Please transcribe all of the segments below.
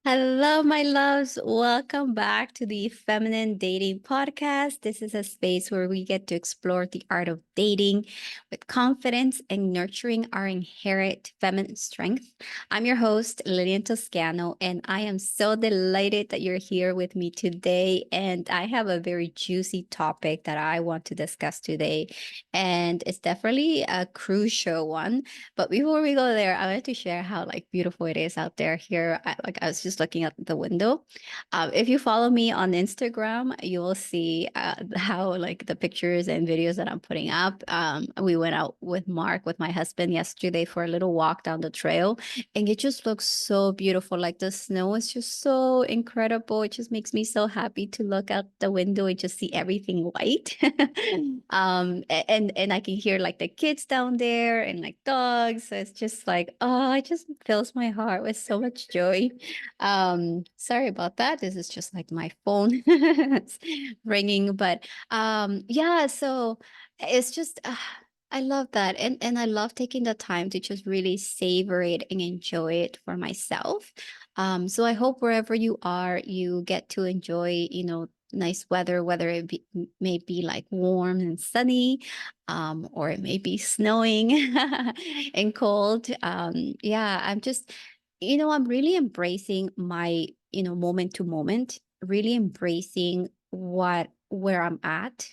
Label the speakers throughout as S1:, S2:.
S1: Hello, my loves. Welcome back to the Feminine Dating Podcast. This is a space where we get to explore the art of dating with confidence and nurturing our inherent feminine strength. I'm your host, Lillian Toscano, and I am so delighted that you're here with me today. And I have a very juicy topic that I want to discuss today. And it's definitely a crucial one. But before we go there, I wanted to share how beautiful it is out there here. I was just looking out the window. If you follow me on Instagram, you will see how the pictures and videos that I'm putting up. We went out with Mark, with my husband, yesterday for a little walk down the trail, and it just looks so beautiful. Like the snow is just so incredible. It just makes me so happy to look out the window and just see everything white. And I can hear the kids down there and dogs. So it's just oh, it just fills my heart with so much joy. Sorry about that. This is just my phone it's ringing, but yeah, so it's just I love that. And I love taking the time to just really savor it and enjoy it for myself. So I hope wherever you are, you get to enjoy, nice weather, whether may be warm and sunny, or it may be snowing and cold. Yeah, I'm really embracing my, moment to moment, really embracing where I'm at,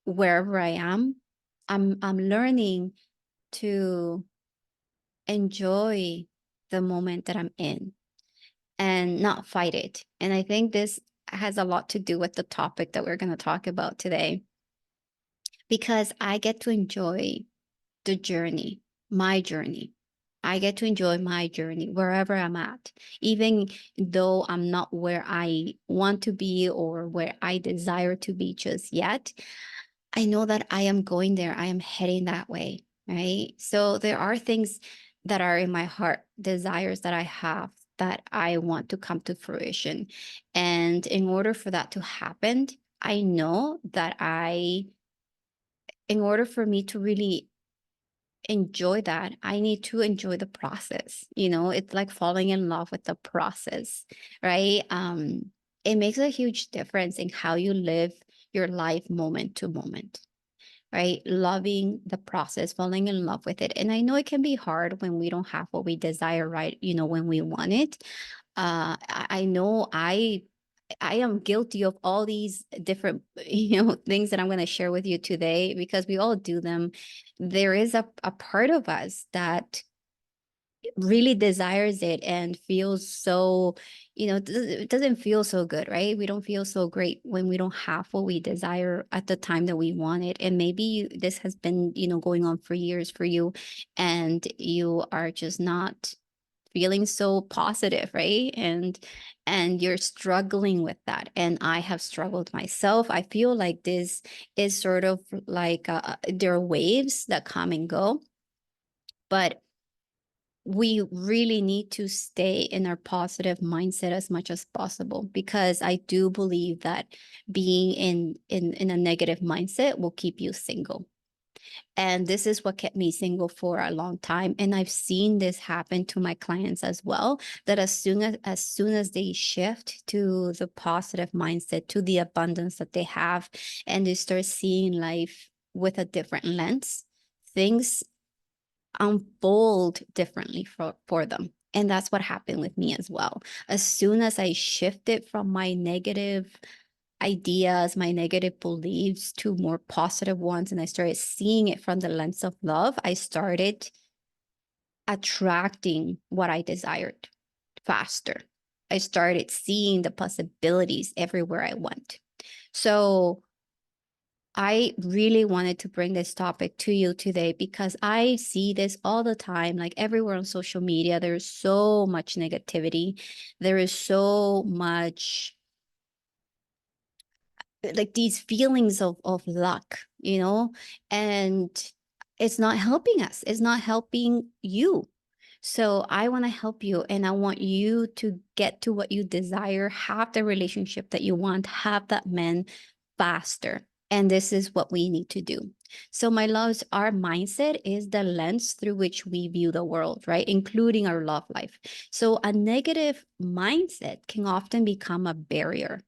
S1: wherever I am. I'm learning to enjoy the moment that I'm in and not fight it. And I think this has a lot to do with the topic that we're going to talk about today because I get to enjoy the journey, my journey. I get to enjoy my journey wherever I'm at, even though I'm not where I want to be or where I desire to be just yet. I know that I am going there. I am heading that way, right? So there are things that are in my heart, desires that I have that I want to come to fruition. And in order for that to happen, I know that in order for me to really enjoy that, I need to enjoy the process. It's like falling in love with the process, right? It makes a huge difference in how you live your life moment to moment, right? Loving the process, falling in love with it. And I know it can be hard when we don't have what we desire, right? When we want it. I know I am guilty of all these different, things that I'm going to share with you today because we all do them. There is a part of us that really desires it and feels so, it doesn't feel so good, right? We don't feel so great when we don't have what we desire at the time that we want it. And maybe this has been, going on for years for you, and you are just not feeling so positive, right? And you're struggling with that. And I have struggled myself. I feel like this is sort of there are waves that come and go, but we really need to stay in our positive mindset as much as possible, because I do believe that being in a negative mindset will keep you single. And this is what kept me single for a long time. And I've seen this happen to my clients as well, that as soon as they shift to the positive mindset, to the abundance that they have, and they start seeing life with a different lens, things unfold differently for them. And that's what happened with me as well. As soon as I shifted from my negative ideas, my negative beliefs to more positive ones, and I started seeing it from the lens of love, I started attracting what I desired faster. I started seeing the possibilities everywhere I went. So I really wanted to bring this topic to you today because I see this all the time, like everywhere on social media. There's so much negativity. There is so much these feelings of luck, and it's not helping us. It's not helping you. So I want to help you, and I want you to get to what you desire, have the relationship that you want, have that man faster. And this is what we need to do. So, my loves, our mindset is the lens through which we view the world, right? Including our love life. So, a negative mindset can often become a barrier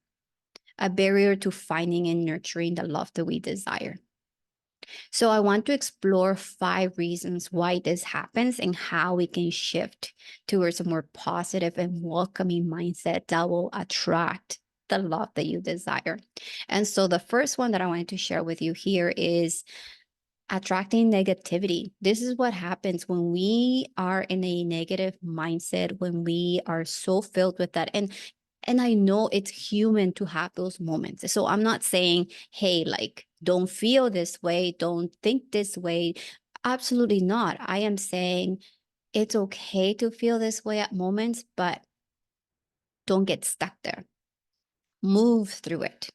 S1: to finding and nurturing the love that we desire. So, I want to explore 5 reasons why this happens and how we can shift towards a more positive and welcoming mindset that will attract the love that you desire. And so, the first one that I wanted to share with you here is attracting negativity. This is what happens when we are in a negative mindset, when we are so filled with that. And I know it's human to have those moments. So I'm not saying, hey, like, don't feel this way, don't think this way. Absolutely not. I am saying it's okay to feel this way at moments, but don't get stuck there. Move through it.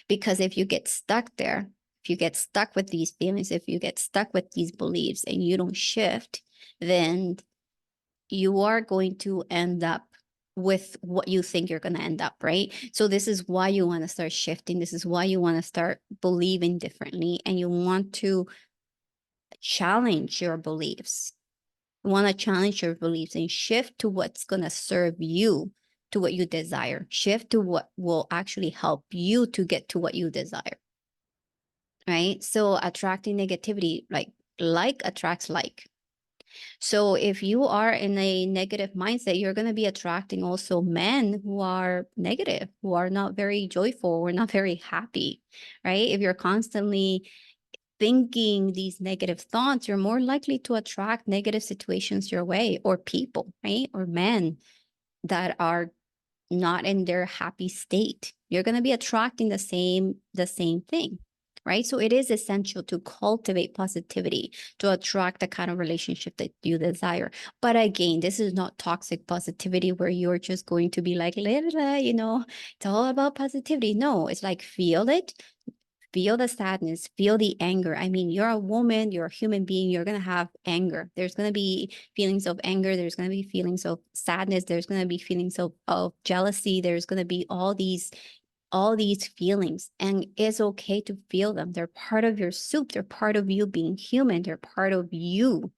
S1: Because if you get stuck there, if you get stuck with these feelings, if you get stuck with these beliefs and you don't shift, then you are going to end up with what you think you're going to end up, right? So this is why you want to start shifting. This is why you want to start believing differently, and you want to challenge your beliefs. You want to challenge your beliefs and shift to what's going to serve you, to what you desire. Shift to what will actually help you to get to what you desire, right? So attracting negativity, like attracts like. So if you are in a negative mindset, you're going to be attracting also men who are negative, who are not very joyful, or not very happy, right? If you're constantly thinking these negative thoughts, you're more likely to attract negative situations your way, or people, right? Or men that are not in their happy state. You're going to be attracting the same thing, right? So it is essential to cultivate positivity to attract the kind of relationship that you desire. But again, this is not toxic positivity where you're just going to be like, it's all about positivity. No, it's like, feel the sadness, feel the anger. I mean, you're a woman, you're a human being, you're going to have anger. There's going to be feelings of anger, there's going to be feelings of sadness, there's going to be feelings of jealousy, there's going to be all these feelings, and it's okay to feel them. They're part of your soup, they're part of you being human, they're part of you,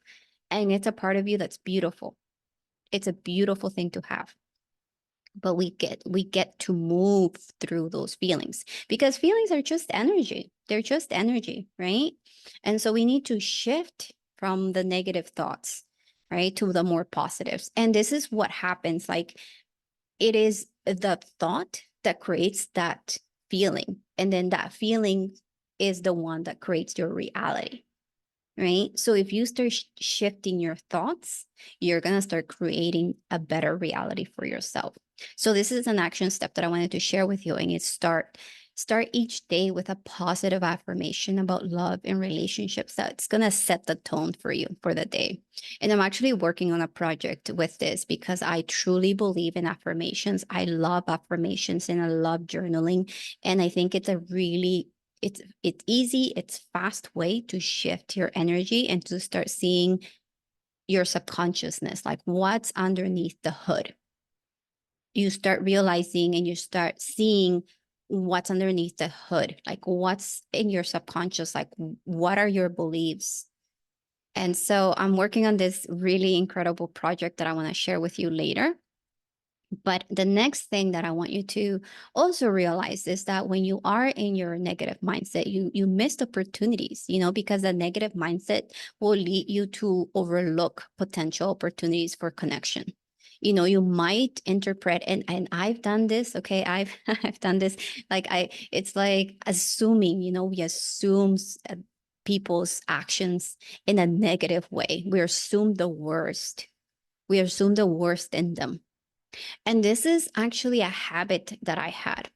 S1: and it's a part of you that's beautiful. It's a beautiful thing to have, but we get to move through those feelings, because feelings are just energy. They're just energy, right? And so we need to shift from the negative thoughts, right, to the more positives. And this is what happens, like, it is the thought that creates that feeling, and then that feeling is the one that creates your reality, right? So if you start shifting your thoughts, you're going to start creating a better reality for yourself. So this is an action step that I wanted to share with you, and it's start each day with a positive affirmation about love and relationships that's going to set the tone for you for the day. And I'm actually working on a project with this because I truly believe in affirmations. I love affirmations and I love journaling, and I think it's easy, it's fast way to shift your energy and to start seeing your subconsciousness, like what's underneath the hood. You start realizing and you start seeing what's underneath the hood, like what's in your subconscious, like what are your beliefs. And so I'm working on this really incredible project that I want to share with you later. But the next thing that I want you to also realize is that when you are in your negative mindset, you missed opportunities, because a negative mindset will lead you to overlook potential opportunities for connection. You might interpret, and I've done this, okay? I've I've done this. It's like assuming, we assume people's actions in a negative way. We assume the worst. We assume the worst in them, and this is actually a habit that I had.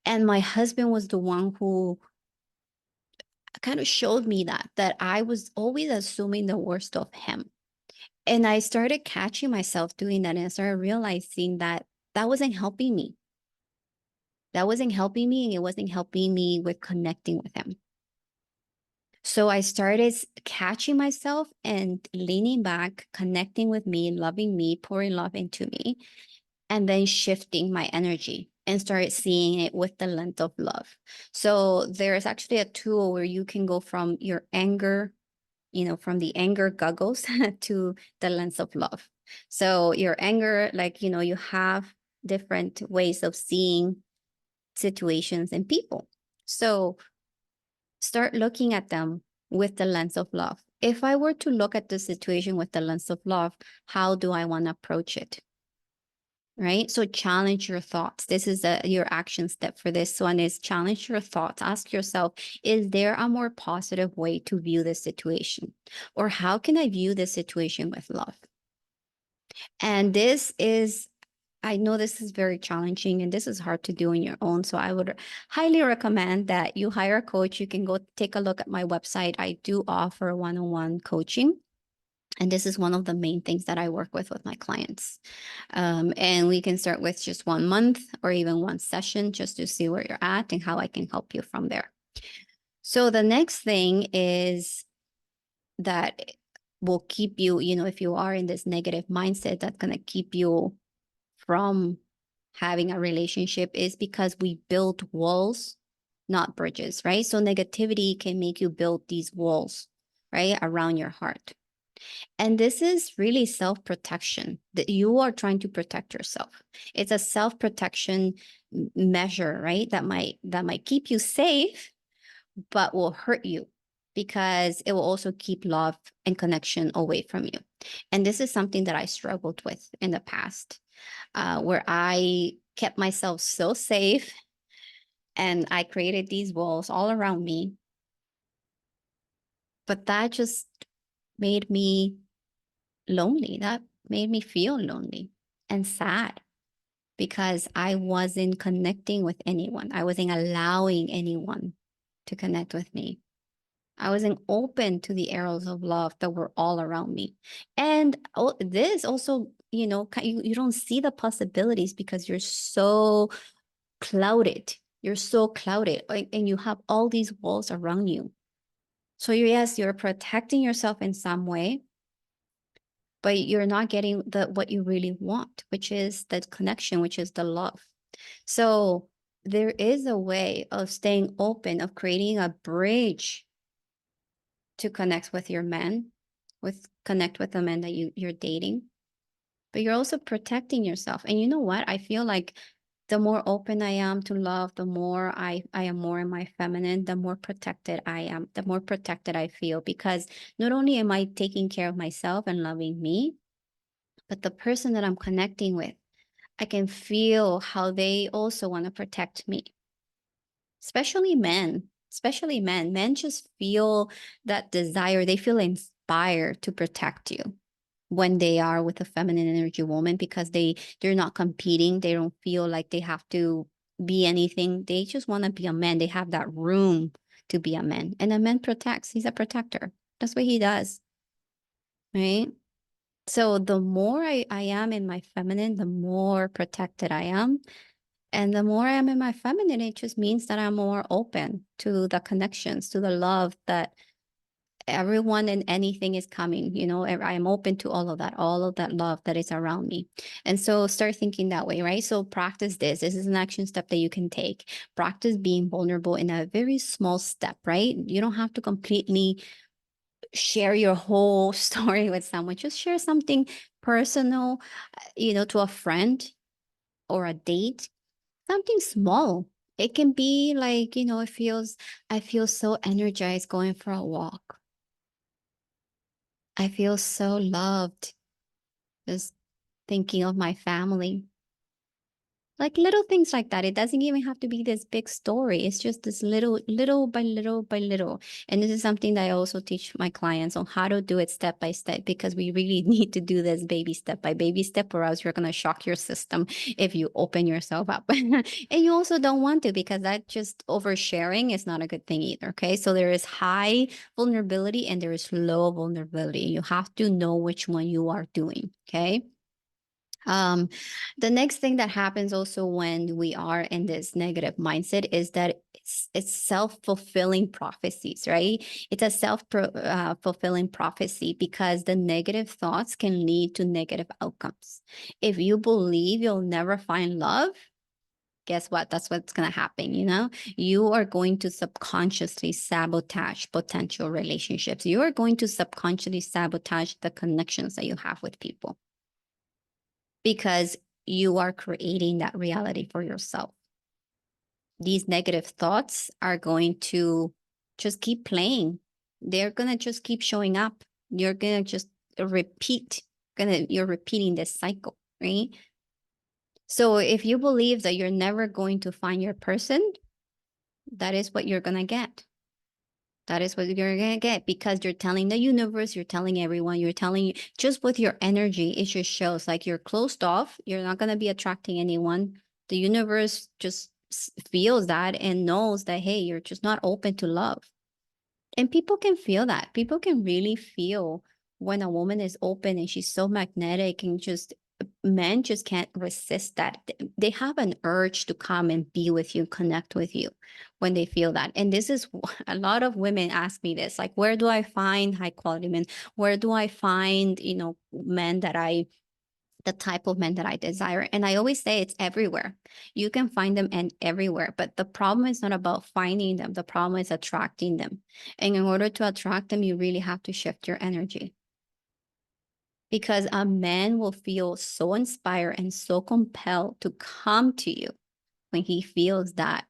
S1: And my husband was the one who kind of showed me that I was always assuming the worst of him. And I started catching myself doing that, and I started realizing that that wasn't helping me. That wasn't helping me, and it wasn't helping me with connecting with him. So I started catching myself and leaning back, connecting with me, loving me, pouring love into me, and then shifting my energy. and start seeing it with the lens of love. So there's actually a tool where you can go from your anger, from the anger goggles to the lens of love. So your anger, like, you have different ways of seeing situations and people. So start looking at them with the lens of love. If I were to look at the situation with the lens of love, how do I want to approach it? Right? So challenge your thoughts. This is your action step for this one is challenge your thoughts. Ask yourself, is there a more positive way to view this situation? Or how can I view this situation with love? And this is, I know this is very challenging and this is hard to do on your own. So I would highly recommend that you hire a coach. You can go take a look at my website. I do offer one-on-one coaching. And this is one of the main things that I work with my clients. And we can start with just 1 month or even one session just to see where you're at and how I can help you from there. So the next thing is that will keep you, if you are in this negative mindset, that's going to keep you from having a relationship is because we build walls, not bridges, right? So negativity can make you build these walls, right, around your heart. And this is really self-protection that you are trying to protect yourself. It's a self-protection measure, right? That might keep you safe, but will hurt you because it will also keep love and connection away from you. And this is something that I struggled with in the past, where I kept myself so safe and I created these walls all around me. But that just made me lonely. That made me feel lonely and sad because I wasn't connecting with anyone. I wasn't allowing anyone to connect with me. I wasn't open to the arrows of love that were all around me. And this also, you don't see the possibilities because you're so clouded. You're so clouded and you have all these walls around you. So yes, you're protecting yourself in some way, but you're not getting what you really want, which is that connection, which is the love. So there is a way of staying open, of creating a bridge to connect with your man, connect with the man that you're dating, but you're also protecting yourself. And you know what? I feel like the more open I am to love, the more I am more in my feminine, the more protected I am, the more protected I feel, because not only am I taking care of myself and loving me, but the person that I'm connecting with, I can feel how they also want to protect me. Especially men, especially men. Men just feel that desire. They feel inspired to protect you when they are with a feminine energy woman because they're not competing. They don't feel like they have to be anything. They just want to be a man. They have that room to be a man. And a man protects. He's a protector. That's what he does. Right? So the more I am in my feminine, the more protected I am. And the more I am in my feminine, it just means that I'm more open to the connections, to the love that everyone and anything is coming. I am open to all of that love that is around me. And so start thinking that way, right? So practice this. This is an action step that you can take. Practice being vulnerable in a very small step, right? You don't have to completely share your whole story with someone. Just share something personal, to a friend or a date, something small. It can be like, I feel so energized going for a walk. I feel so loved just thinking of my family. Like little things like that. It doesn't even have to be this big story. It's just this little by little by little. And this is something that I also teach my clients on how to do it step by step, because we really need to do this baby step by baby step, or else you're going to shock your system if you open yourself up. And you also don't want to, because that just oversharing is not a good thing either. Okay. So there is high vulnerability and there is low vulnerability. You have to know which one you are doing. Okay. Um, the next thing that happens also when we are in this negative mindset is that it's self-fulfilling prophecies, right? It's a self-fulfilling prophecy because the negative thoughts can lead to negative outcomes. If you believe you'll never find love, guess what? That's what's going to happen. You are going to subconsciously sabotage potential relationships. You are going to subconsciously sabotage the connections that you have with people because you are creating that reality for yourself. These negative thoughts are going to just keep playing. They're going to just keep showing up. You're going to just repeat, you're repeating this cycle, right? So if you believe that you're never going to find your person, that is what you're going to get. That is what you're going to get because you're telling the universe, you're telling everyone, you're telling just with your energy, it just shows like you're closed off. You're not going to be attracting anyone. The universe just feels that and knows that, hey, you're just not open to love. And people can feel that. People can really feel when a woman is open and she's so magnetic and just men just can't resist that. They have an urge to come and be with you, connect with you when they feel that. And this is a lot of women ask me this, like, where do I find high quality men? Where do I find, men the type of men that I desire. And I always say it's everywhere. You can find them and everywhere. But the problem is not about finding them. The problem is attracting them. And in order to attract them, you really have to shift your energy. Because a man will feel so inspired and so compelled to come to you when he feels that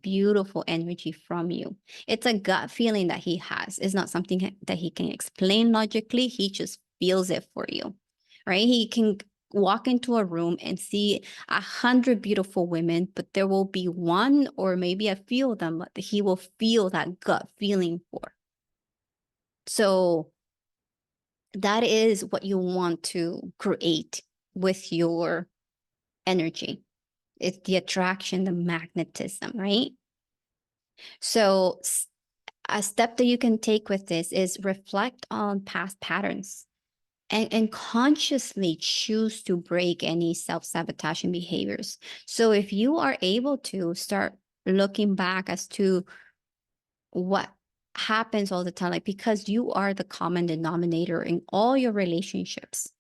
S1: beautiful energy from you. It's a gut feeling that he has. It's not something that he can explain logically. He just feels it for you, right? He can walk into a room and see 100 beautiful women, but there will be one or maybe a few of them that he will feel that gut feeling for. So that is what you want to create with your energy. It's the attraction, the magnetism, right? So a step that you can take with this is reflect on past patterns and consciously choose to break any self-sabotaging behaviors. So if you are able to start looking back as to what happens all the time, like because you are the common denominator in all your relationships.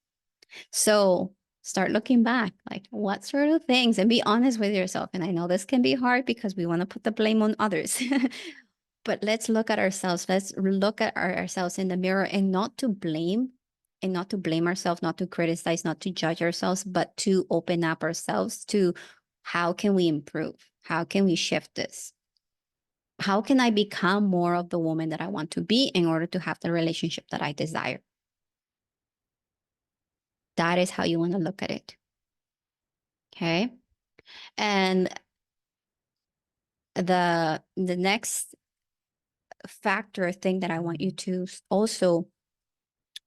S1: So start looking back, like what sort of things, and be honest with yourself. And I know this can be hard because we want to put the blame on others. But let's look at ourselves. Let's look at ourselves in the mirror and not to blame ourselves, not to criticize, not to judge ourselves, but to open up ourselves to how can we improve? How can we shift this? How can I become more of the woman that I want to be in order to have the relationship that I desire? That is how you want to look at it. Okay. And the next factor thing that I want you to also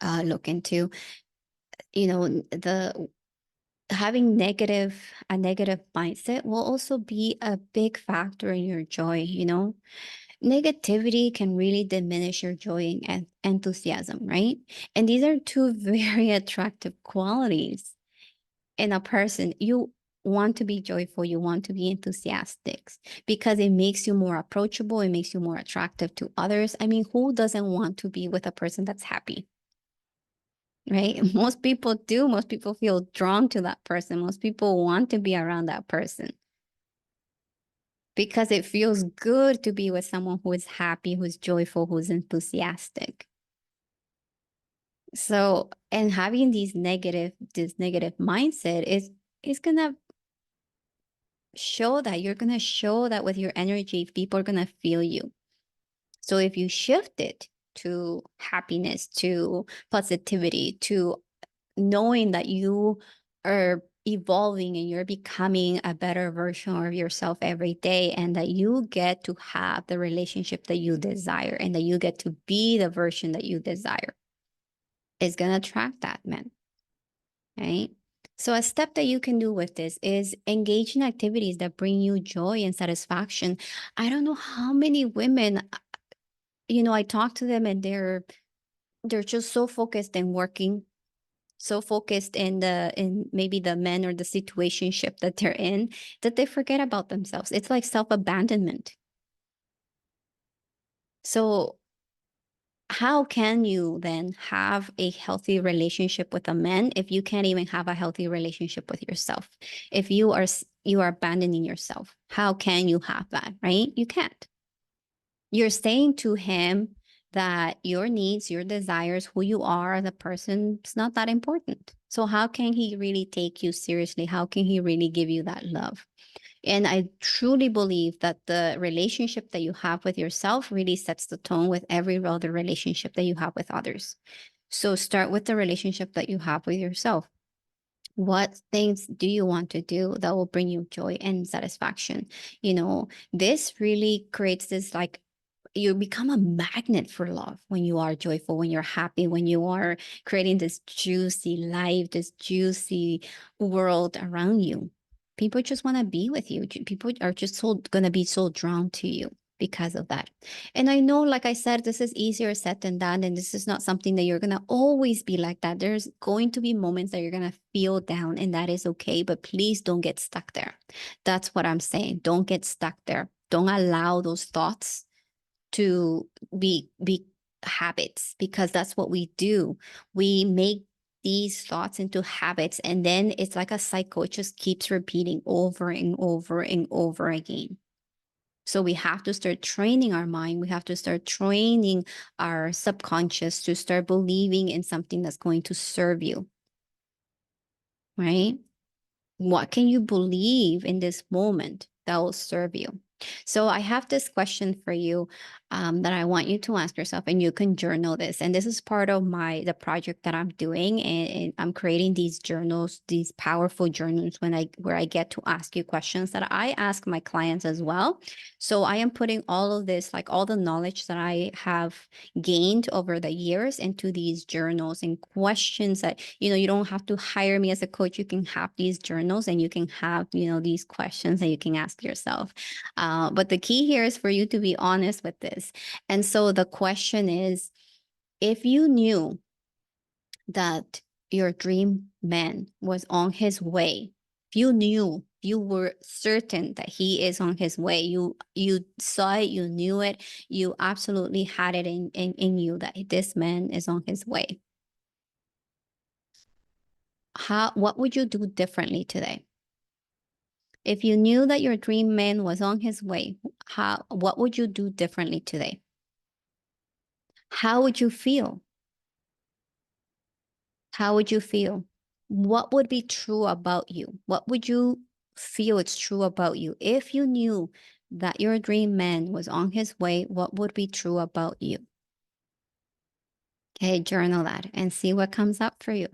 S1: look into, the having a negative mindset will also be a big factor in your joy. Negativity can really diminish your joy and enthusiasm, right? And these are two very attractive qualities in a person. You want to be joyful, you want to be enthusiastic because it makes you more approachable, it makes you more attractive to others. I mean, who doesn't want to be with a person that's happy? Right? Most people do. Most people feel drawn to that person. Most people want to be around that person because it feels good to be with someone who is happy, who's joyful, who's enthusiastic. So, and having this negative mindset is gonna show that. You're gonna show that with your energy. People are gonna feel you. So if you shift it to happiness, to positivity, to knowing that you are evolving and you're becoming a better version of yourself every day, and that you get to have the relationship that you desire and that you get to be the version that you desire, is going to attract that man, right? So a step that you can do with this is engage in activities that bring you joy and satisfaction. I don't know how many women, I talk to them and they're just so focused in working, so focused in maybe the men or the situationship that they're in, that they forget about themselves. It's like self-abandonment. So how can you then have a healthy relationship with a man if you can't even have a healthy relationship with yourself? If you are abandoning yourself, how can you have that, right? You can't. You're saying to him that your needs, your desires, who you are as a person is not that important. So how can he really take you seriously? How can he really give you that love? And I truly believe that the relationship that you have with yourself really sets the tone with every other relationship that you have with others. So start with the relationship that you have with yourself. What things do you want to do that will bring you joy and satisfaction? This really creates this, like, you become a magnet for love when you are joyful, when you're happy, when you are creating this juicy life, this juicy world around you. People just want to be with you. People are just so going to be so drawn to you because of that. And I know, like I said, this is easier said than done. And this is not something that you're going to always be like that. There's going to be moments that you're going to feel down, and that is okay. But please don't get stuck there. That's what I'm saying. Don't get stuck there. Don't allow those thoughts to be habits, because that's what we do. We make these thoughts into habits, and then it's like a cycle. It just keeps repeating over and over and over again. So we have to start training our mind. We have to start training our subconscious to start believing in something that's going to serve you, right? What can you believe in this moment that will serve you? So I have this question for you, that I want you to ask yourself, and you can journal this. And this is part of the project that I'm doing, and I'm creating these journals, these powerful journals, where I get to ask you questions that I ask my clients as well. So I am putting all of this, like all the knowledge that I have gained over the years, into these journals and questions that, you don't have to hire me as a coach. You can have these journals, and you can have, these questions that you can ask yourself. But the key here is for you to be honest with this. And so the question is, if you knew that your dream man was on his way, if you knew, you were certain that he is on his way, you saw it, you knew it, you absolutely had it in you that this man is on his way, what would you do differently today? If you knew that your dream man was on his way, what would you do differently today? How would you feel? How would you feel? What would be true about you? What would you feel it's true about you? If you knew that your dream man was on his way, what would be true about you? Okay, journal that and see what comes up for you.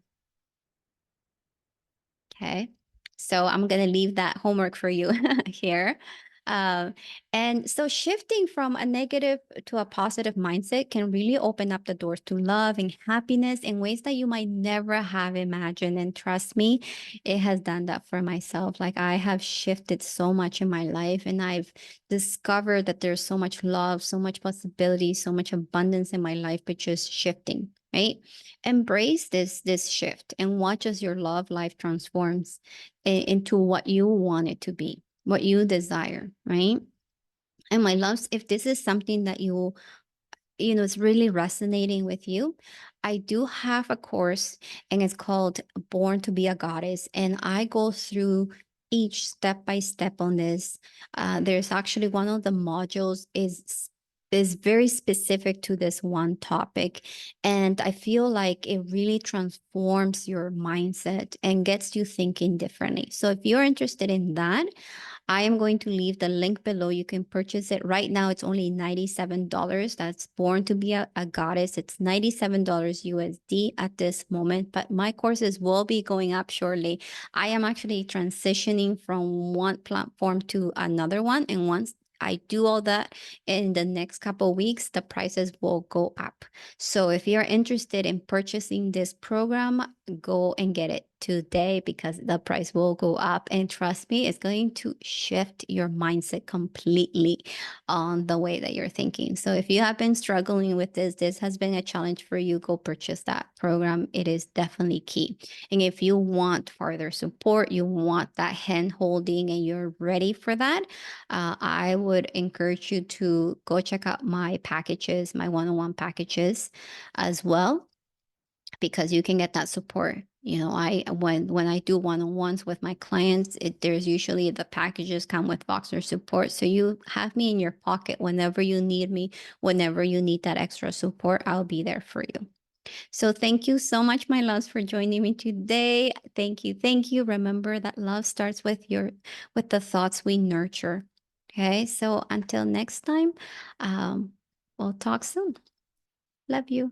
S1: Okay. So I'm going to leave that homework for you here. Um, and so shifting from a negative to a positive mindset can really open up the doors to love and happiness in ways that you might never have imagined. And trust me, it has done that for myself. Like, I have shifted so much in my life, and I've discovered that there's so much love, so much possibility, so much abundance in my life, but just shifting, right? Embrace this shift and watch as your love life transforms into what you want it to be, what you desire, right? And my loves, if this is something that it's really resonating with you, I do have a course, and it's called Born to Be a Goddess. And I go through each step by step on this. There's actually one of the modules is very specific to this one topic. And I feel like it really transforms your mindset and gets you thinking differently. So if you're interested in that, I am going to leave the link below. You can purchase it right now. It's only $97. That's Born to Be a Goddess. It's $97 USD at this moment, but my courses will be going up shortly. I am actually transitioning from one platform to another one. And once I do all that in the next couple of weeks, the prices will go up. So if you're interested in purchasing this program, go and get it today because the price will go up. And trust me, it's going to shift your mindset completely on the way that you're thinking. So if you have been struggling with this has been a challenge for you, go purchase that program. It is definitely key. And if you want further support, you want that hand holding, and you're ready for that, I would encourage you to go check out my packages, my one-on-one packages as well, because you can get that support. You know, I when I do one-on-ones with my clients, there's usually the packages come with Voxer support, so you have me in your pocket whenever you need me, whenever you need that extra support, I'll be there for you. So thank you so much, my loves, for joining me today. Thank you, thank you. Remember that love starts with the thoughts we nurture. Okay, so until next time, we'll talk soon. Love you.